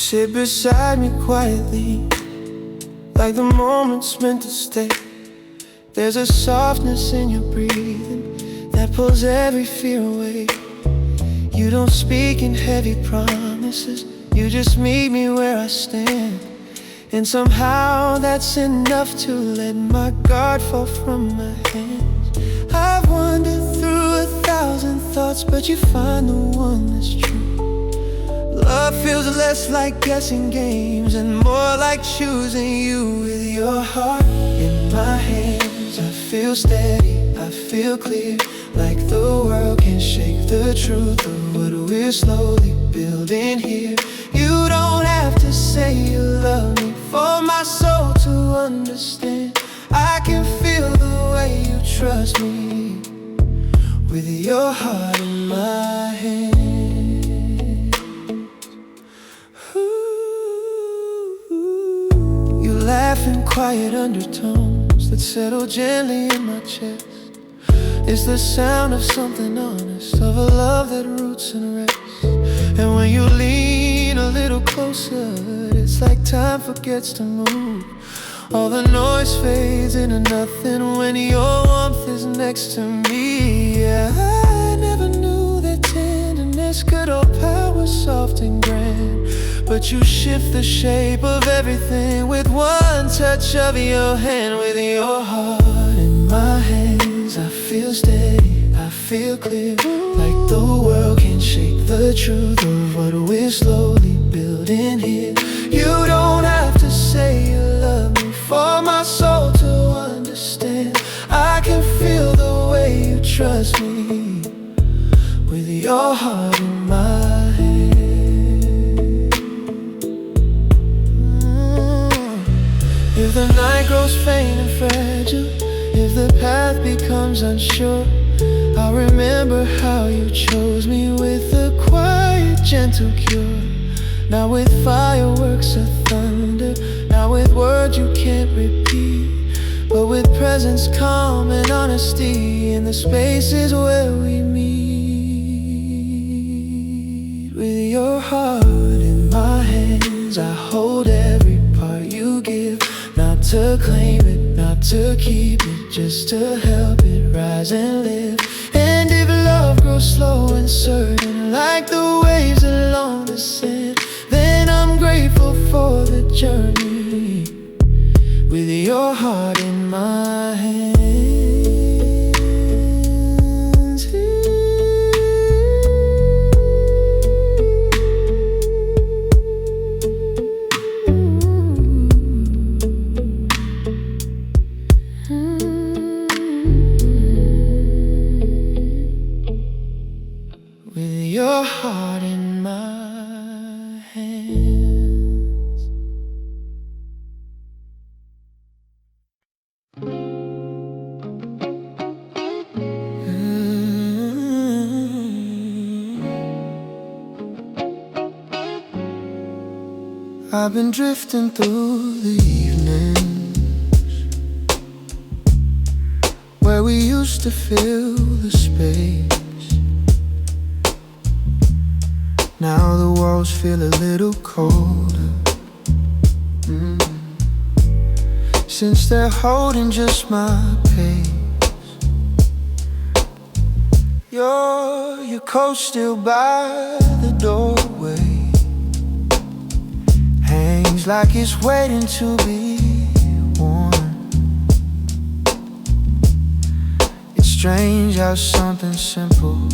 sit beside me quietly, like the moment's meant to stay. There's a softness in your breathing that pulls every fear away. You don't speak in heavy promises, you just meet me where I stand. And somehow that's enough to let my guard fall from my hands. I've wandered through 1,000 thoughts, but you find the one that's true. Love feels less like guessing games and more like choosing you. With your heart in my hands, I feel steady, I feel clear, like the world can shake the truth of what we're slowly building here. You don't have to say you love me for my soul to understand. I can feel the way you trust me, with your heart in my hands. You laugh in quiet undertones that settle gently in my chest. It's the sound of something honest, of a love that roots and rests. And when you lean a little closer, it's like time forgets to move. All the noise fades into nothing when your warmth is next to me. Yeah, I never knew that tenderness could hold power soft and grand. But you shift the shape of everything with one touch of your hand. With your heart in my hands, I feel steady, I feel clear, like the world can shake the truth of what we're slowly building here. You don't have to say you love me for my soul to understand. I can feel the way you trust me, with your heart in my hand. If the night grows faint and fragile, if the path becomes unsure, I'll remember how you chose me with a quiet, gentle cure. Not with fireworks or thunder, not with words you can't repeat, but with presence, calm, and honesty in the spaces where we meet. With your heart in my hands, I hold every part you give. Not to claim it, not to keep it, just to help it rise and live. And if love grows slow and certain, like the waves along the sand, then I'm grateful for the journey, with your heart in my hands. With your heart in my hands. I've been drifting through the evenings where we used to fill the space. Now the walls feel a little colder, since they're holding just my pace. Your coat still by the doorway, hangs like it's waiting to be worn. It's strange how something simple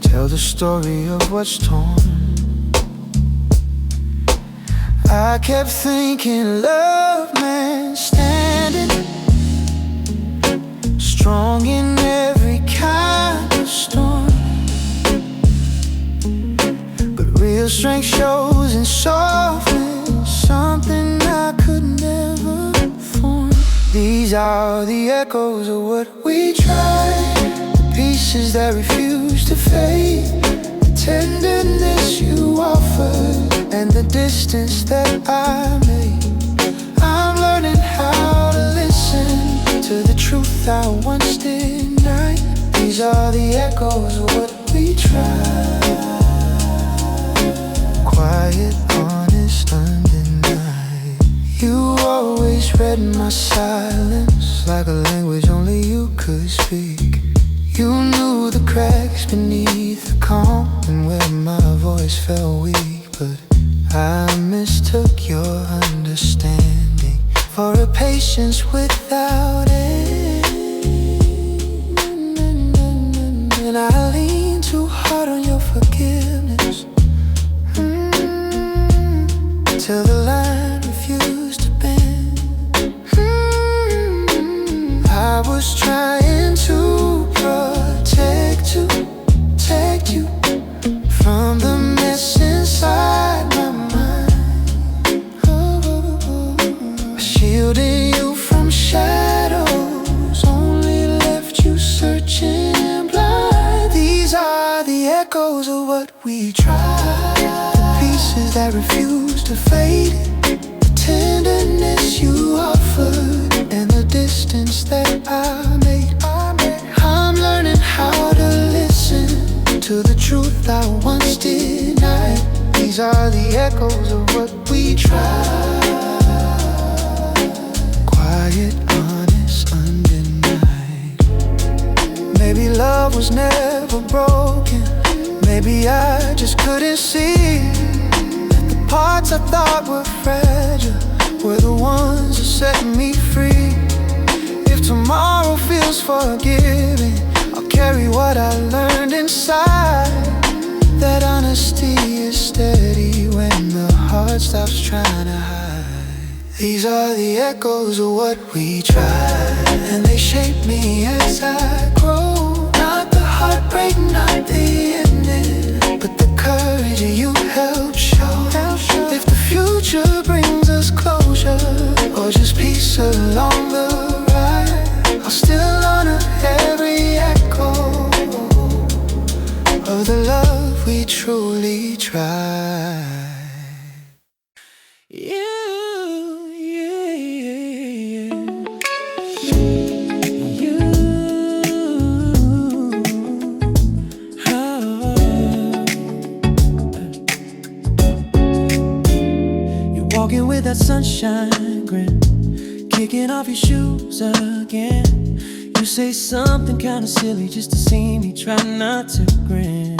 tell the story of what's torn. I kept thinking, love, man, standing strong in every kind of storm. But real strength shows in softness, something I could never form. These are the echoes of what we tried, pieces that refuse to fade, the tenderness you offered, and the distance that I made. I'm learning how to listen to the truth I once denied. These are the echoes of what we tried. always read my silence like a language only you could speak. You knew the cracks beneath the calm and where my voice felt weak. But I mistook your understanding for a patience without end. And I leaned too hard on your forgiveness, till the line refused to bend. I was trying to protect you from the mess inside my mind, shielding you from shadows, only left you searching blind. These are the echoes of what we tried, the pieces that refuse to fade, the tenderness you offered, and the distance that I made. I'm learning how to listen to the truth I once denied. These are the echoes of what we tried. Quiet, honest, undenied. Maybe love was never broken. Maybe I just couldn't see that the parts I thought were fragile were the ones that set me free. If tomorrow feels forgiving, I'll carry what I learned inside. That honesty is steady when the heart stops trying to hide. These are the echoes of what we tried, and they shape me as I grow. Not the heartbreak, not the ending, but the courage you helped show. If the future brings us closure, or just peace along the ride, I'll still honor every echo of the love we truly tried. Walking with that sunshine grin, kicking off your shoes again. You say something kinda silly just to see me try not to grin.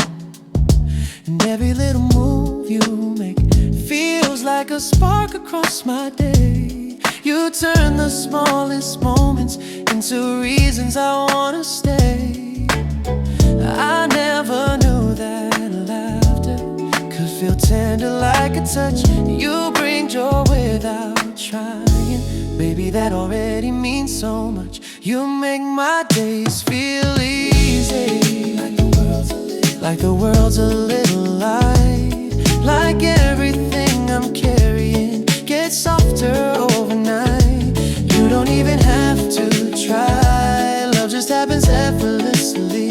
And every little move you make feels like a spark across my day. You turn the smallest moments into reasons I wanna stay. I never knew that laughter could feel tender like a touch. You bring joy without trying, baby, that already means so much. You make my days feel easy, like the world's a little light, like everything I'm carrying gets softer overnight. You don't even have to try, love just happens effortlessly.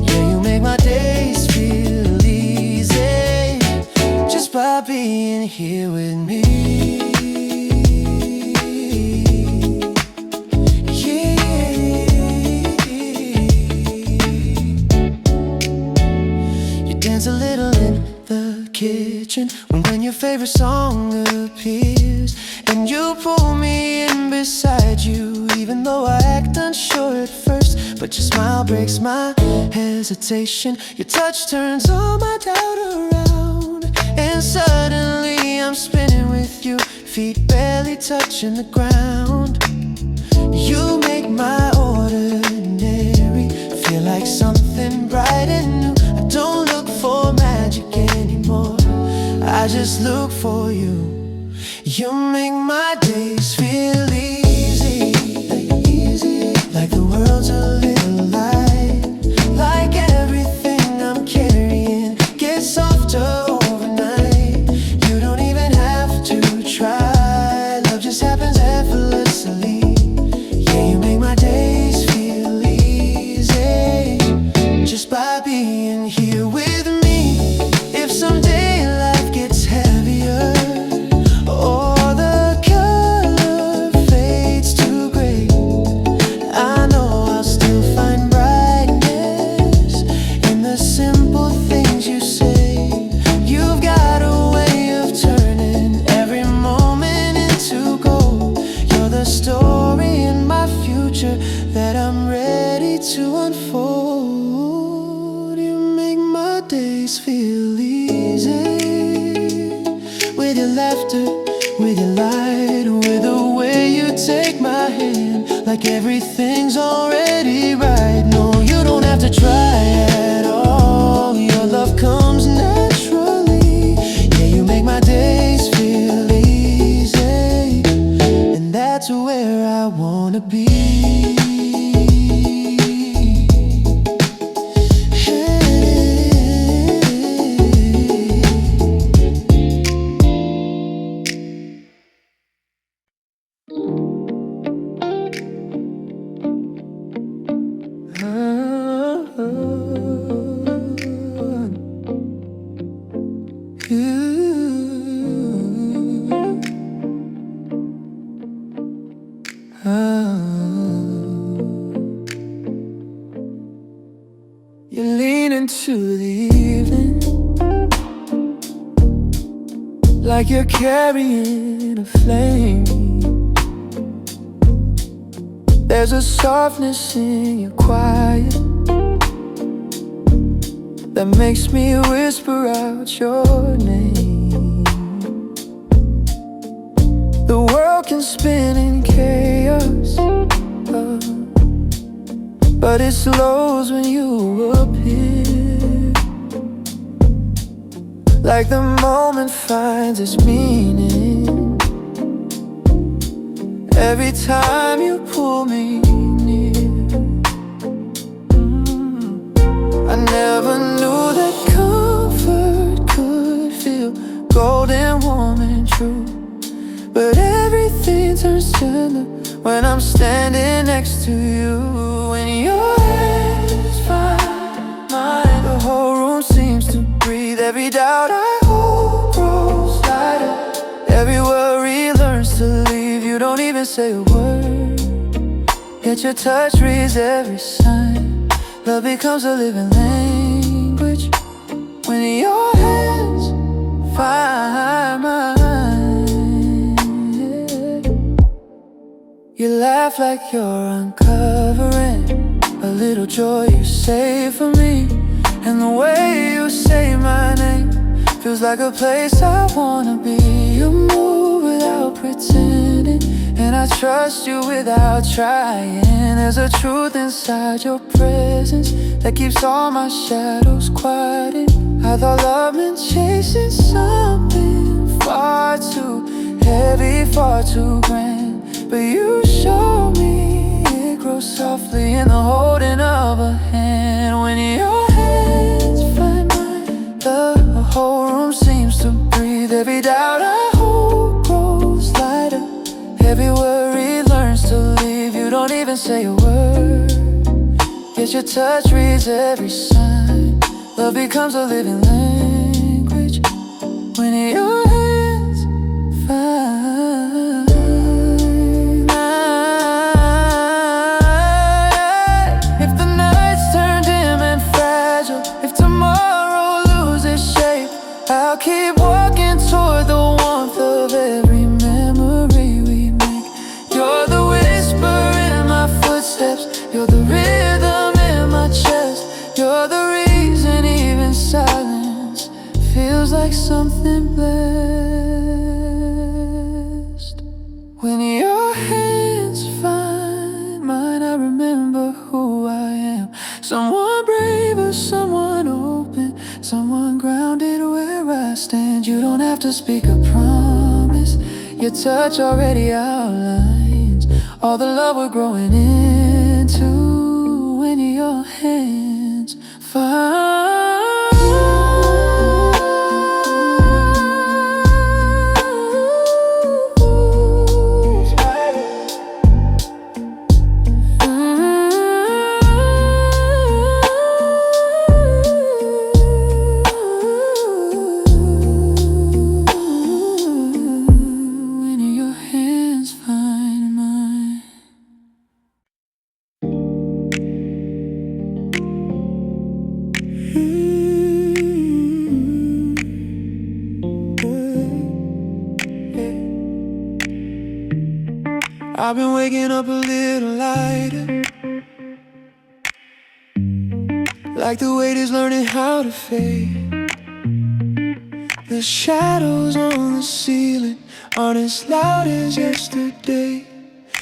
Yeah, you make my days feel easy just by being here with me. A little in the kitchen when your favorite song appears, and you pull me in beside you, even though I act unsure at first. But your smile breaks my hesitation, your touch turns all my doubt around, and suddenly I'm spinning with you, feet barely touching the ground. You make my ordinary feel like something bright and new. I don't look for magic anymore, I just look for you. You make my days feel easy, like the world's a little light, like everything I'm carrying gets softer overnight. You don't even have to try, love just happens effortlessly. Yeah, you make my days feel easy just by being here with me. If someday life gets heavier, or the color fades to gray, I know I'll still find brightness in the simple things you say. You've got a way of turning every moment into gold. like everything's already right. No, you don't have to try at all. Your love comes naturally. Yeah, you make my days feel easy, and that's where I wanna be. You lean into the evening like you're carrying a flame. There's a softness in your quiet that makes me whisper out your name. The world can spin in chaos, but it slows when you appear. Like the moment finds its meaning every time you pull me near. I never knew that comfort could feel golden, warm and true. But everything turns tender when I'm standing next to you. When your hands find mine, the whole room seems to breathe. Every doubt I hold grows lighter. Every worry learns to leave. You don't even say a word, yet your touch reads every sign. Love becomes a living language when your hands find mine. You laugh like you're uncovering a little joy you save for me. And the way you say my name feels like a place I wanna be. You move without pretending, and I trust you without trying. There's a truth inside your presence that keeps all my shadows quieted. I thought love meant chasing something far too heavy, far too grand, but you show me it grows softly in the holding of a hand. When your hands find mine, the whole room seems to breathe. Every doubt I hold grows lighter. Every worry learns to leave. You don't even say a word, yet your touch reads every sign. Love becomes a living language when your hands find mine. If the nights turn dim and fragile, if tomorrow loses shape, I'll keep walking toward the warmth of every memory we make. You're the whisper in my footsteps, you're the rhythm in my chest, you're the reason even silence feels like something blessed. When your hands find mine, I remember who I am. Someone braver, someone open, someone grounded where I stand. You don't have to speak a promise, your touch already outlines all the love we're growing into. When your hands find I've been waking up a little lighter, like the weight is learning how to fade. The shadows on the ceiling aren't as loud as yesterday.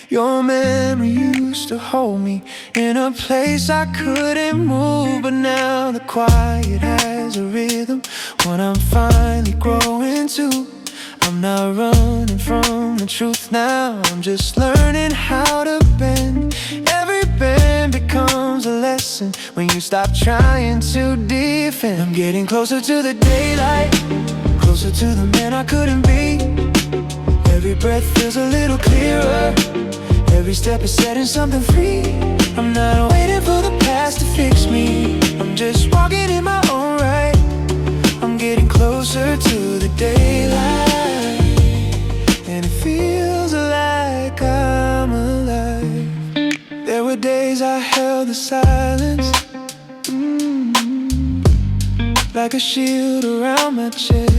Your memory, you used to hold me in a place I couldn't move. But now the quiet has a rhythm when I'm finally growing too. I'm not running from the truth now, I'm just learning how to bend. Every bend becomes a lesson when you stop trying to defend. I'm getting closer to the daylight, closer to the man I couldn't be. Every breath feels a little clearer, every step is setting something free. I'm not waiting for the past to fix me, I'm just walking in my own right. I'm getting closer to the daylight, and it feels like I'm alive. There were days I held the silence, like a shield around my chest.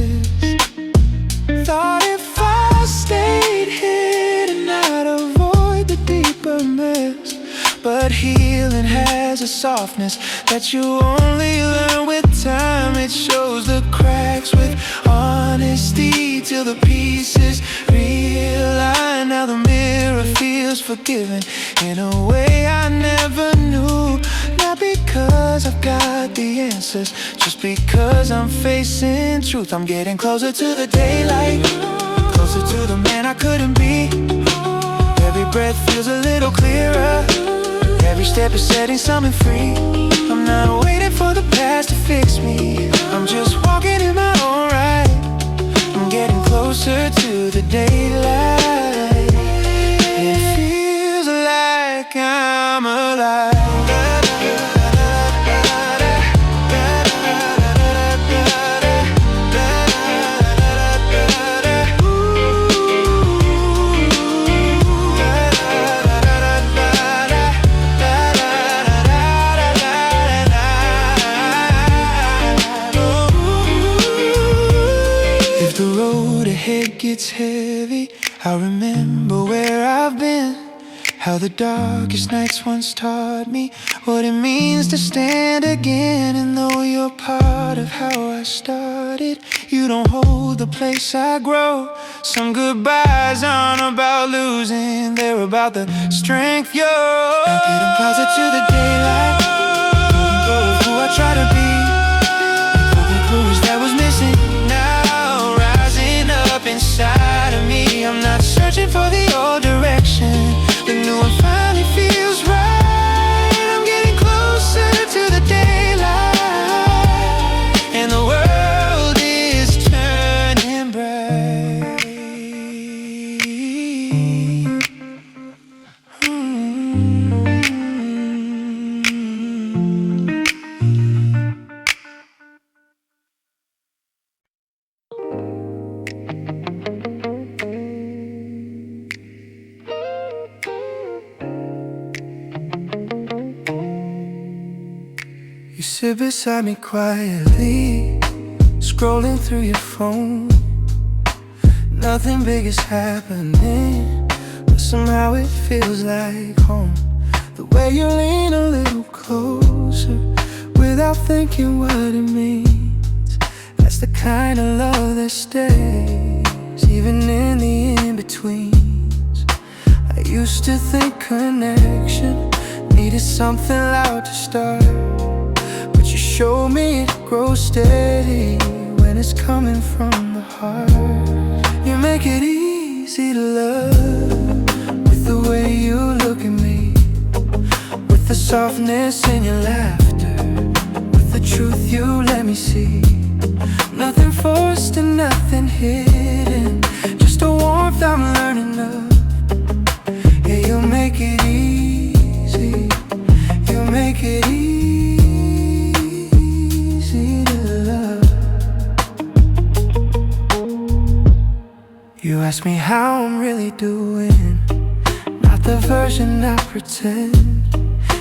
Thought if I stayed hidden I'd avoid the deeper mess. But healing has a softness that you only learn with time. It shows the cracks with honesty till the pieces realign. Now the mirror feels forgiving in a way I never knew. Not because I've got the answers, just because I'm facing truth. I'm getting closer to the daylight, closer to the man I couldn't be. Every breath feels a little clearer, every step is setting something free. I'm not waiting for the past to fix me, I'm just walking in my own right. I'm getting closer to the daylight, it feels like I'm alive. It gets heavy, I remember where I've been, how the darkest nights once taught me what it means to stand again. And though you're part of how I started, you don't hold the place I grow. Some goodbyes aren't about losing, they're about the strength you're. I'm getting closer to the daylight, letting go of who I try to be, the clues that was missing now rising up inside of me. I'm not searching for the old direction, the new one finally feels right. I'm getting closer to the daylight, and the world is turning bright. You sit beside me quietly, scrolling through your phone. Nothing big is happening, but somehow it feels like home. The way you lean a little closer without thinking what it means, that's the kind of love that stays even in the in-betweens. I used to think connection needed something loud to start, but you show me it grows steady when it's coming from the heart. You make it easy to love with the way you look at me, with the softness in your laughter, with the truth you let me see. Nothing forced and nothing hidden, just a warmth I'm learning of. Yeah, you make it easy, you make it easy to love. You ask me how I'm really doing, not the version I pretend.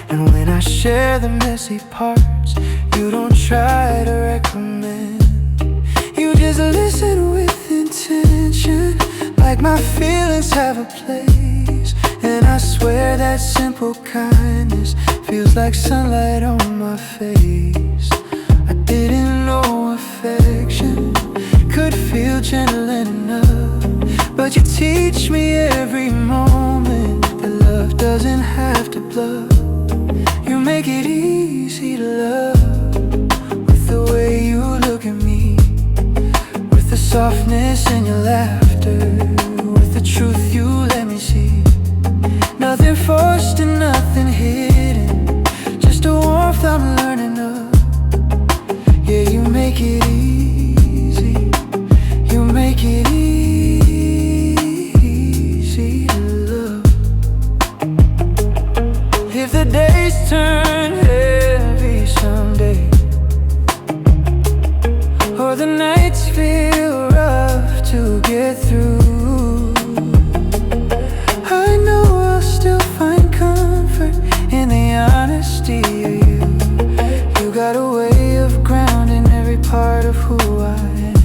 And when I share the messy parts, you don't try to recommend. You just listen with intention, like my feelings have a place. And I swear that simple kindness feels like sunlight on my face. I didn't know affection could feel gentle enough, but you teach me every moment that love doesn't have days turn heavy someday, or the nights feel rough to get through, I know I'll still find comfort in the honesty of you. You got a way of grounding every part of who I am,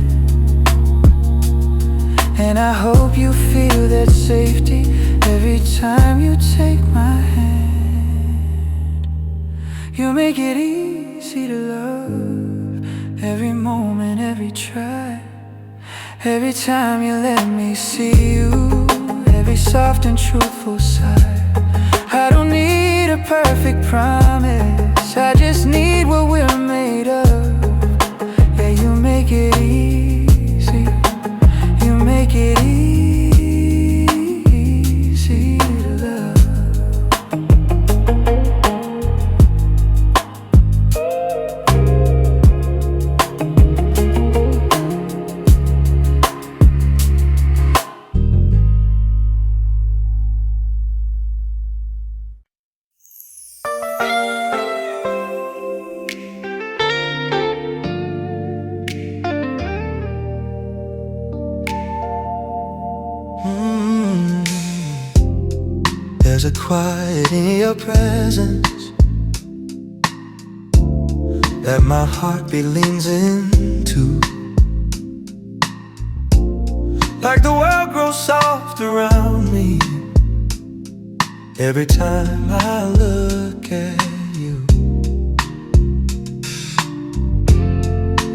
and I hope you feel that safety every time you take my hand. You make it easy to love, every moment, every try. Every time you let me see you, every soft and truthful side. I don't need a perfect promise, I just need what we're made of. Yeah, you make it easy, you make it easy to love. There's a quiet in your presence that my heartbeat leans into, like the world grows soft around me every time I look at you.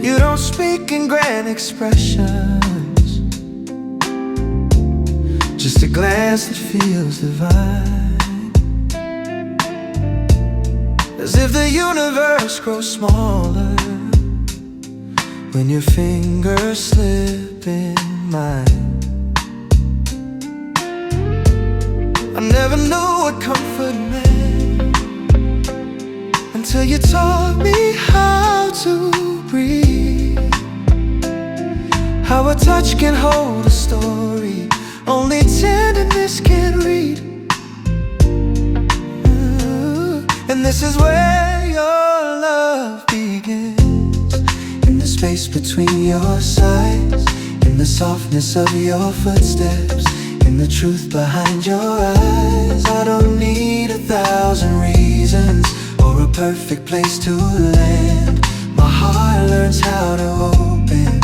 You don't speak in grand expressions, just a glance that feels divine, as if the universe grows smaller when your fingers slip in mine. I never knew what comfort meant until you taught me how to breathe, how a touch can hold a story only tenderness can read. And this is where your love begins, in the space between your sighs, in the softness of your footsteps, in the truth behind your eyes. I don't need 1,000 reasons or a perfect place to land. My heart learns how to open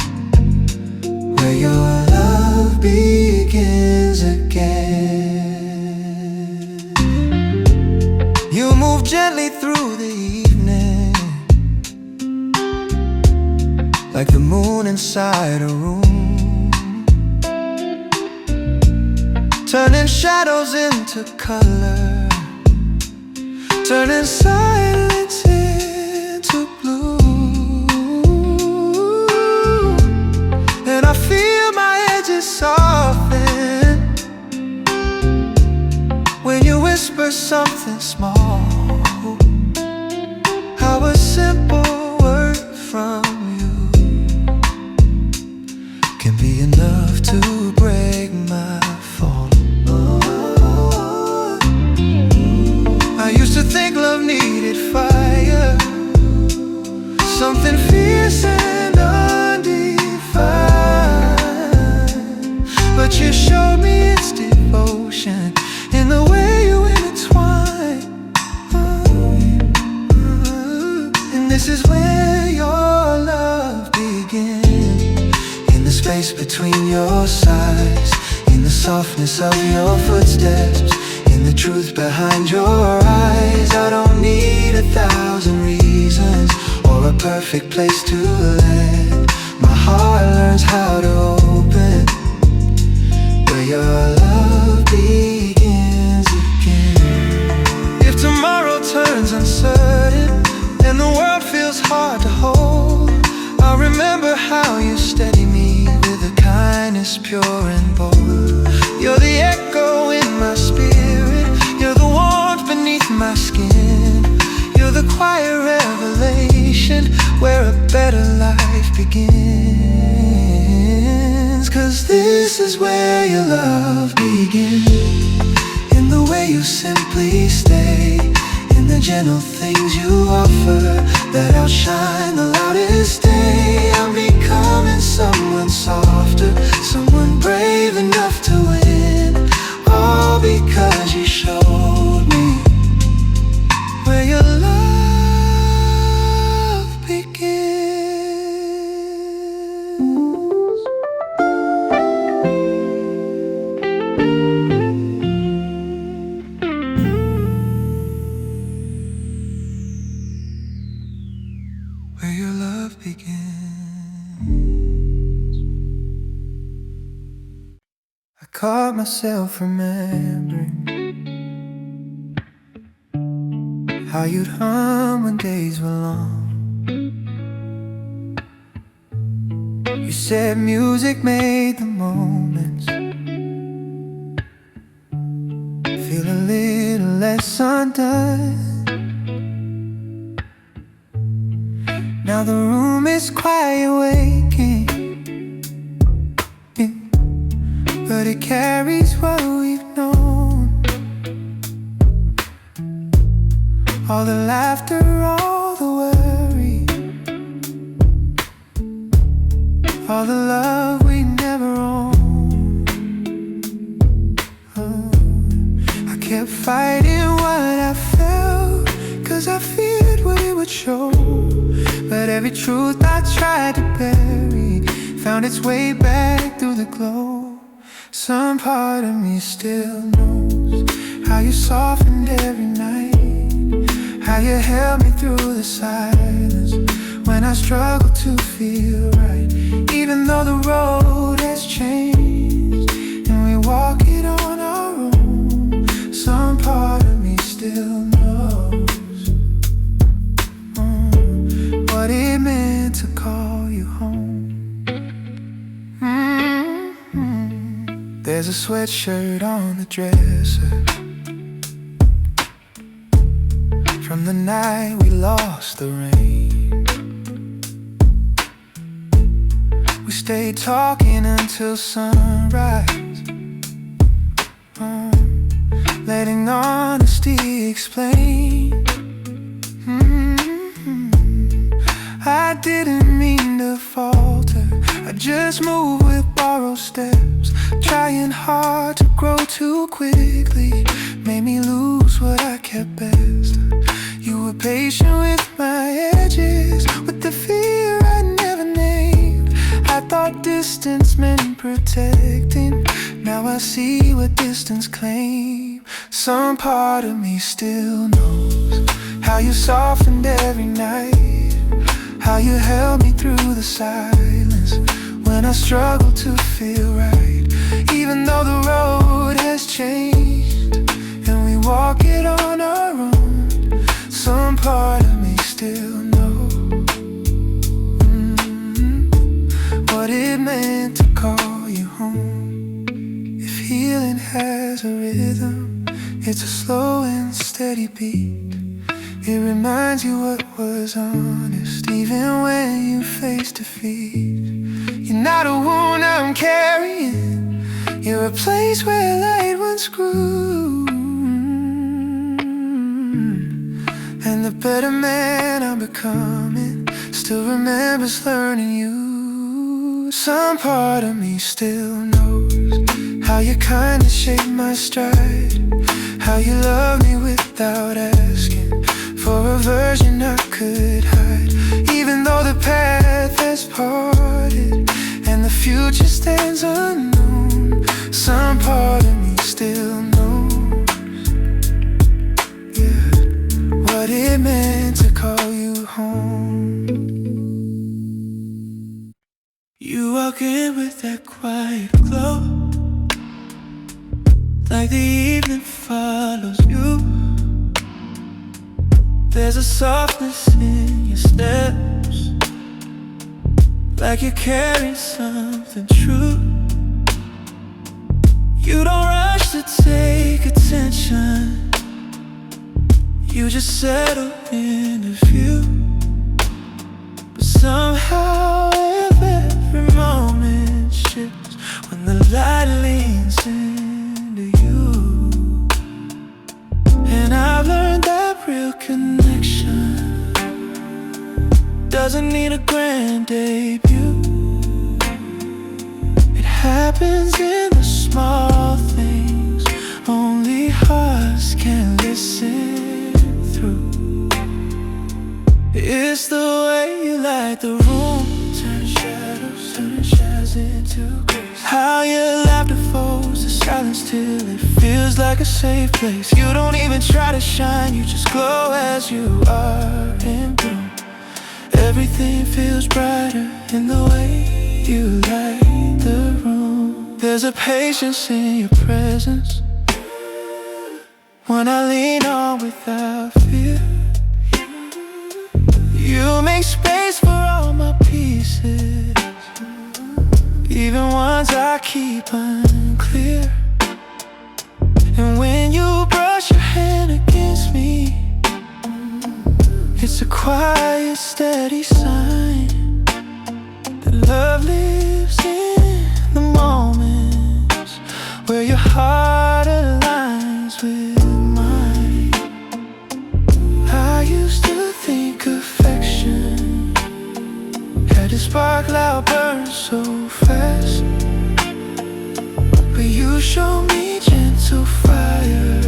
where your love begins again. You move gently through the evening, like the moon inside a room, turning shadows into color, turning silence into blue. And I feel my edges soften when you whisper something small, how a simple word from you can be enough to break my fall. I used to think love needed fire, something fierce and undefined, but you showed me it's devotion in the way you intertwine. And this is where your love begins, in the space between your sighs, in the softness of your footsteps, in the truth behind your eyes. I don't need 1,000 reasons or a perfect place to land. My heart learns how to open where your love begins again. If tomorrow turns uncertain and the world feels hard to hold, I'll remember how you steady me with a kindness pure and bold. You're the echo in my spirit, you're the warmth beneath my skin, you're the quiet revelation where a better life begins. 'Cause this is where your love begins, in the way you simply stay, in the gentle things you offer that outshine the loudest day. I'm becoming someone softer, someone brave enough to win, all because you showed me where your love begins. Where your love begins. I caught myself remembering how you'd hum when days were long. You said music made the moments feel a little less undone. Now the room is quiet waking, but it carries what we've known. All the laughter, all the worry, all the love we never owned. I kept fighting what I felt, 'cause I feared what it would show. But every truth I tried to bury found its way back through the glow. Some part of me still knows how you softened every night, how you held me through the silence when I struggled to feel right. Even though the road has changed and we walk it on our own, some part of me still knows what it meant to call you home. There's a sweatshirt on the dresser from the night we lost the rain. We stayed talking until sunrise, letting honesty explain. I didn't mean to falter, I just moved with borrowed steps, trying hard to grow too quickly, made me lose what I kept best. You were patient with my edges, with the fear I never named. I thought distance meant protecting, now I see what distance claimed. Some part of me still knows how you softened every night, how you held me through the silence when I struggled to feel right. Even though the road has changed and we walk it on our own, some part of me still knows what it meant to call you home. If healing has a rhythm, it's a slow and steady beat. It reminds you what was honest, even when you face defeat. You're not a wound I'm carrying, you're a place where light once grew. And the better man I'm becoming still remembers learning you. Some part of me still knows how your kindness shaped my stride, how you loved me without asking for a version I could hide. Even though the path has parted and the future stands unknown, some part of me still knows, yeah, what it meant to call you home. You walk in with that quiet glow, like the evening follows you. There's a softness in your steps, like you're carrying something true. You don't rush to take attention, you just settle in the view. But somehow every moment shifts when the light leans into you. And I've learned that real connection doesn't need a grand debut. It happens in the small things only hearts can listen through. It's the way you light the room, turning shadows into grace. How your laughter folds the silence till it feels like a safe place. You don't even try to shine, you just glow as you are in bloom. Everything feels brighter in the way you light the room. There's a patience in your presence, when I lean on without fear. You make space for all my pieces, even ones I keep unclear. And when you brush your hand against me, it's a quiet, steady sign that love lives in the moments where your heart aligns with mine. I used to think affection had to spark loud, burn so fast, but you show me gentle fire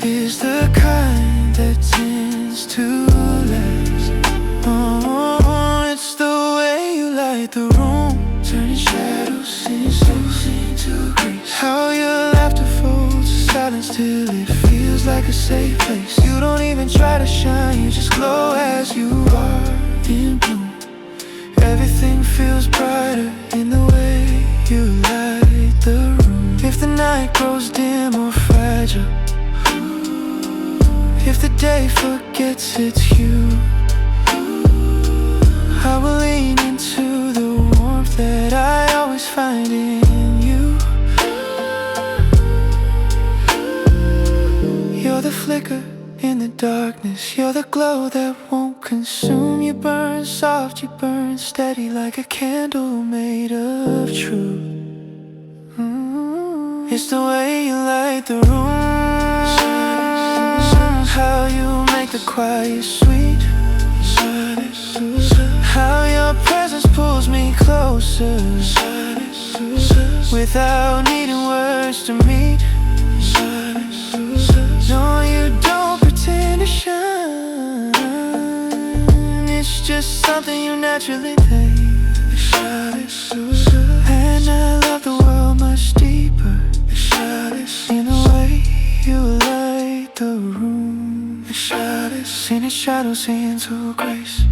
is the kind that tends to last. Oh, it's the way you light the room, turning shadows into grace. How your laughter folds the silence till it feels like a safe place. You don't even try to shine, you just glow as you are in bloom. Everything feels brighter in the way you light the room. If the night grows dim or fragile, if the day forgets it's you, I will lean into the warmth that I always find in you. You're the flicker in the darkness, you're the glow that won't consume. You burn soft, you burn steady like a candle made of truth. It's the way you light the room, how you make the quiet sweet, how your presence pulls me closer without needing words to meet. No, you don't pretend to shine, it's just something you naturally think. And I love the world much deeper in the way you light the room. In its shadows into grace.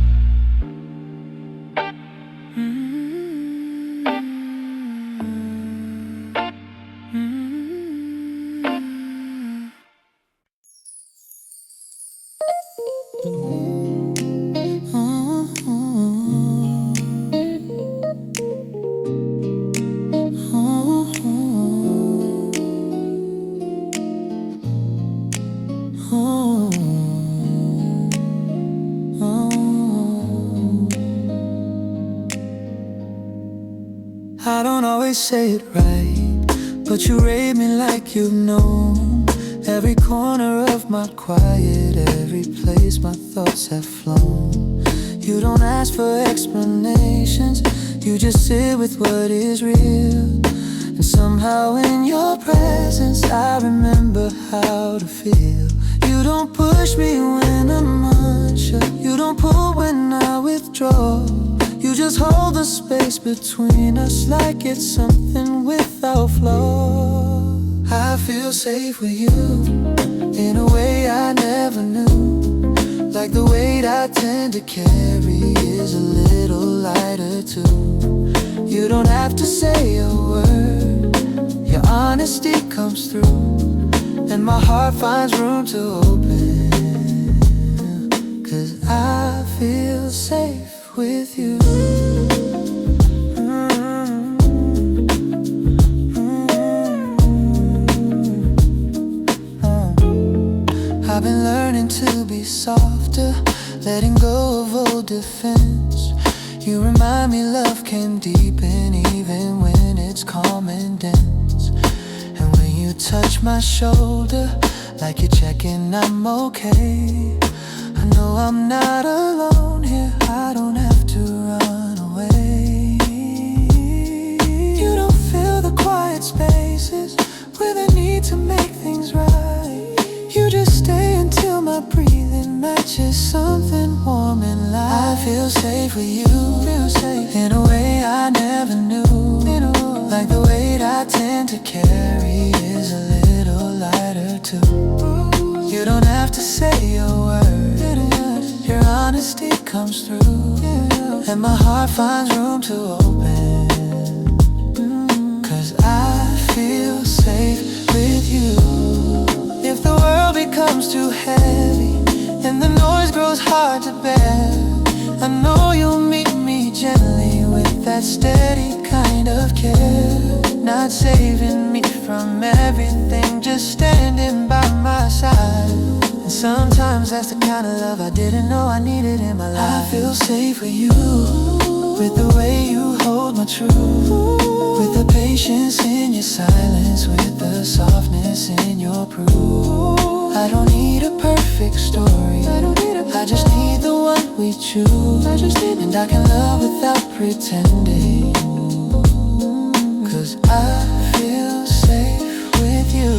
I don't always say it right, but you rate me like you've known every corner of my quiet, every place my thoughts have flown. You don't ask for explanations, you just sit with what is real. And somehow in your presence I remember how to feel. You don't push me when I'm unsure, you don't pull when I withdraw. You just hold the space between us like it's something without flaw. I feel safe with you in a way I never knew. Like the weight I tend to carry is a little lighter too. You don't have to say a word, your honesty comes through, and my heart finds room to open, 'cause I feel safe with you. I've been learning to be softer, letting go of old defense. You remind me love can deepen even when it's calm and dense. And when you touch my shoulder, like you're checking I'm okay, I know I'm not alone here, I don't have just something warm and light. I feel safe with you, in a way I never knew. Like the weight I tend to carry is a little lighter too. You don't have to say a word, your honesty comes through, and my heart finds room to open. 'Cause I feel safe with you. If the world becomes too heavy and the noise grows hard to bear, I know you'll meet me gently with that steady kind of care. Not saving me from everything, just standing by my side. And sometimes that's the kind of love I didn't know I needed in my life. I feel safe with you, with the way you hold my truth, with the patience in your silence, with the softness in your proof. I don't need a perfect story, I just need the one we choose. And I can love without pretending, 'cause I feel safe with you.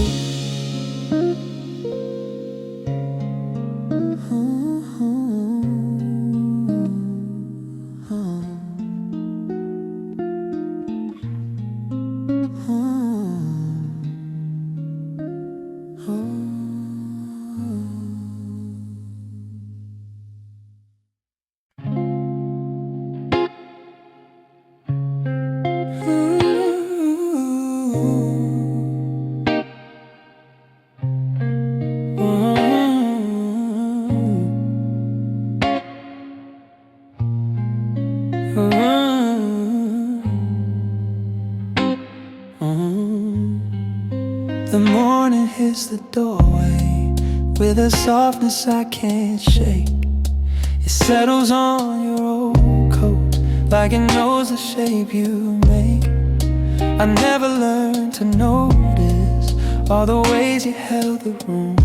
The morning hits the doorway with a softness I can't shake. It settles on your old coat like it knows the shape you make. I never learned to notice all the ways you held the room,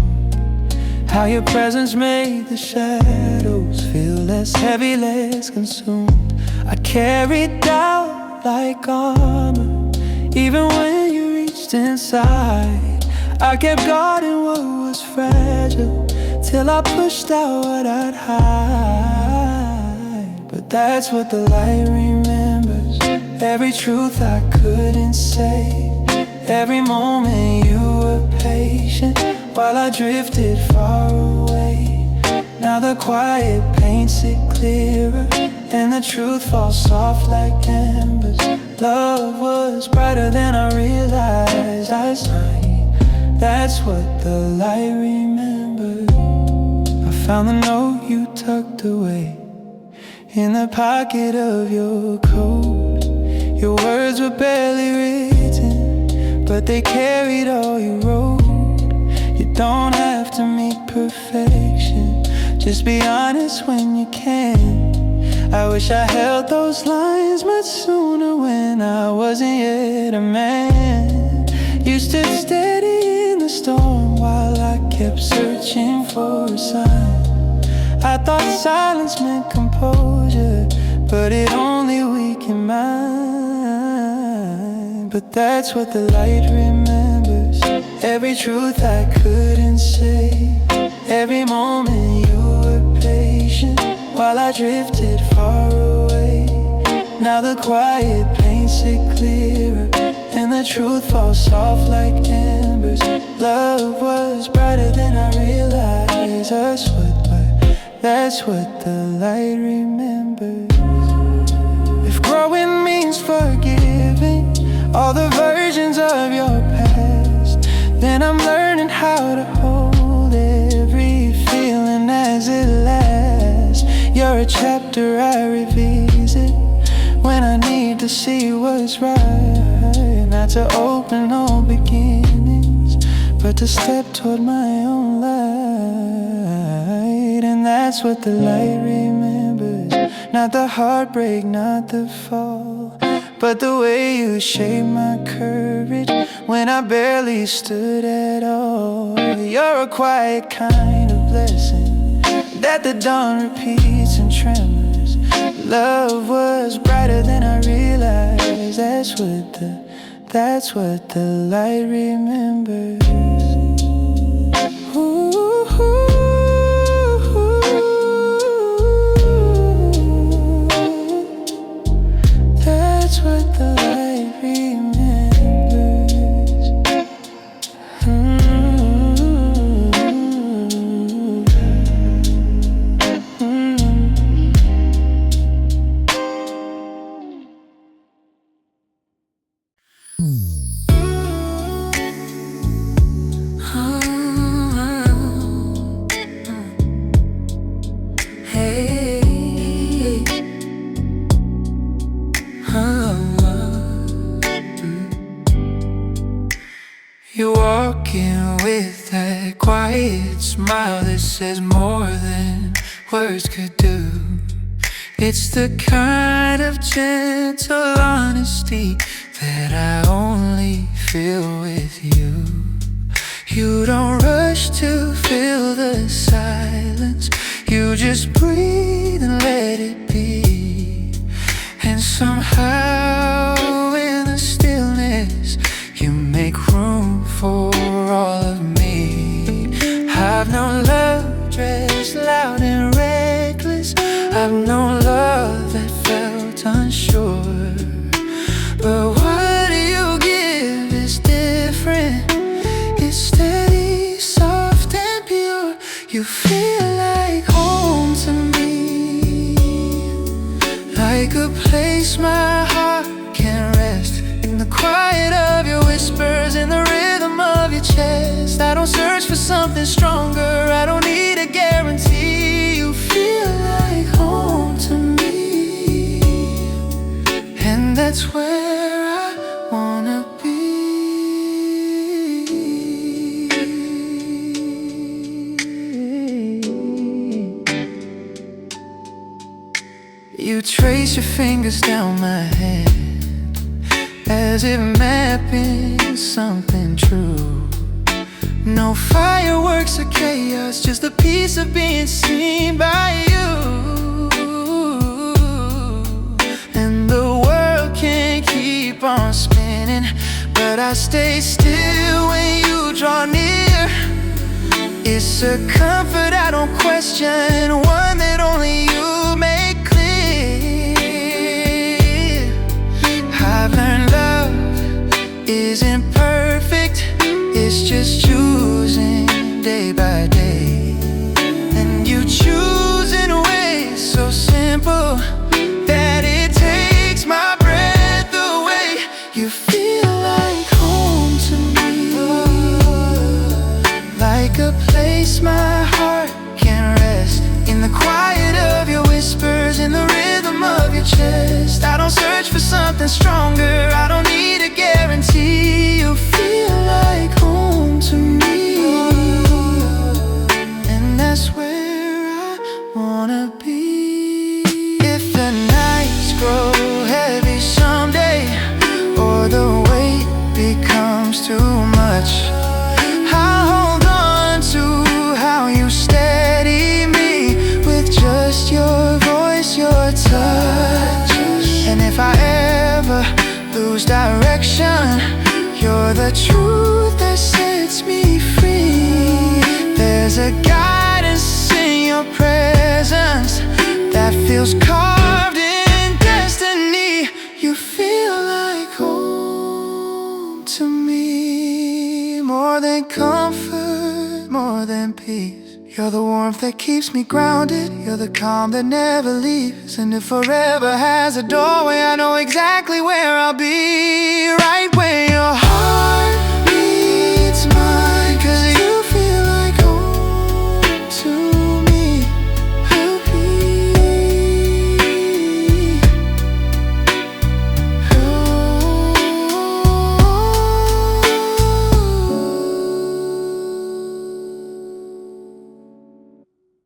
how your presence made the shadows feel less heavy, less consumed. I carried doubt like armor, even when you reached inside. I kept guarding what was fragile till I pushed out what I'd hide. But that's what the light remembers, every truth I couldn't say, every moment you were patient while I drifted far away. Now the quiet paints it clearer, and the truth falls soft like embers. Love was brighter than I realized last night. That's what the light remembers. I found the note you tucked away in the pocket of your coat. Your words were barely written, but they carried all you wrote. You don't have to meet perfection, just be honest when you can. I wish I held those lines much sooner when I wasn't yet a man. You stood steady in the storm while I kept searching for a sign. I thought silence meant composure, but it only weakened mine. But that's what the light remembers, every truth I couldn't say, every moment you were patient while I drifted far away. Now the quiet paints it clearer, and the truth falls soft like embers. Love was brighter than I realized. That's what the light remembers. If growing means forgiving all the versions of your past, then I'm learning how to hold every feeling as it lasts. You're a chapter I revisit when I need to see what's right. Not to open all beginnings, but to step toward my own light. And that's what the light remembers, not the heartbreak, not the fall, but the way you shaped my courage when I barely stood at all. You're a quiet kind of blessing that the dawn repeats and tremors. Love was brighter than I realized. That's what the light remembers. Ooh, ooh, ooh. quiet smile that says more than words could do. It's the kind of gentle honesty that I only feel with you. You don't rush to fill the silence, you just breathe and let it be. And somehow in the stillness you make room for all of me. I've known love dressed loud and reckless, I've known love that felt unsure. But what you give is different. It's steady, soft and pure. You feel like home to me, like a place my heart can rest. In the quiet of your whispers, in the rhythm of your chest. I don't search for something stronger, I don't need a guarantee. You feel like home to me, and that's where I wanna be. You trace your fingers down my hand, as if mapping something true. No fireworks or chaos, just a piece of being seen by you. And the world can keep on spinning, but I stay still when you draw near. It's a comfort I don't question, one that only you make clear. I've learned love isn't perfect, it's just choosing day by day. And you choose in ways so simple that it takes my breath away. You feel like home to me, like a place my heart can rest. In the quiet of your whispers, in the rhythm of your chest. I don't search for something stronger, I don't need a guarantee. You feel like home to me, and that's where I wanna be. If the nights grow heavy someday, or the weight becomes too much, I'll hold on to how you steady me with just your voice, your touch. And if I ever lose direction, you're the truth that sets me free. There's a guidance in your presence that feels carved in destiny. You feel like home to me, more than comfort, more than peace. You're the warmth that keeps me grounded, you're the calm that never leaves. And if forever has a doorway, I know exactly where I'll be, right where you're.